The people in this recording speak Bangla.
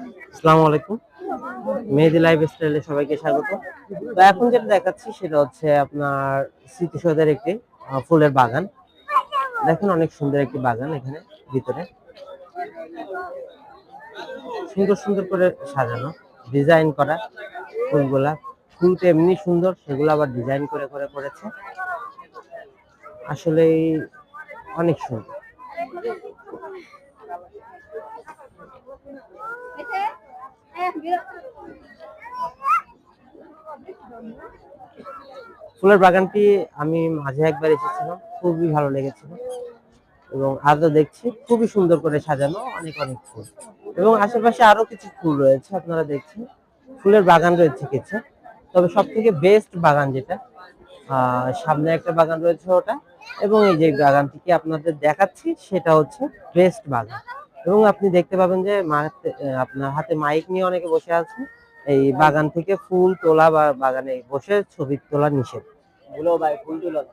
আসসালামু আলাইকুম। মেহেদি লাইফ স্টাইলে সবাইকে স্বাগত। তো এখন যেটা দেখাচ্ছি সেটা হচ্ছে আপনার স্মৃতিসৌধের একটি ফুলের বাগান। দেখেন অনেক সুন্দর একটি বাগান এখানে ভিতরে। সুন্দর সুন্দর করে সাজানো, ডিজাইন করা ফুলগুলা। ফুলটা এমনি সুন্দর, সেগুলো আবার ডিজাইন করে করে করেছে। আসলেই অনেক সুন্দর। ফুলের বাগানটি আমি মাঝে একবার এসেছিলাম, খুবই ভালো লেগেছিল এবং আজও দেখছি খুবই সুন্দর করে সাজানো অনেক অনেক ফুল এবং আশেপাশে আরো কিছু ফুল রয়েছে আপনারা দেখছেন। ফুলের বাগান রয়েছে কিছু, তবে সব থেকে বেস্ট বাগান যেটা সামনে একটা বাগান রয়েছে ওটা, এবং এই যে বাগানটিকে আপনাদের দেখাচ্ছি সেটা হচ্ছে বেস্ট বাগান। এবং আপনি দেখতে পাবেন যে আপনার হাতে মাইক নিয়ে অনেকে বসে আছে। এই বাগান থেকে ফুল তোলা বা বাগানে বসে ছবি তোলা নিষেধ। ভুলো ভাই ফুল তুলো না।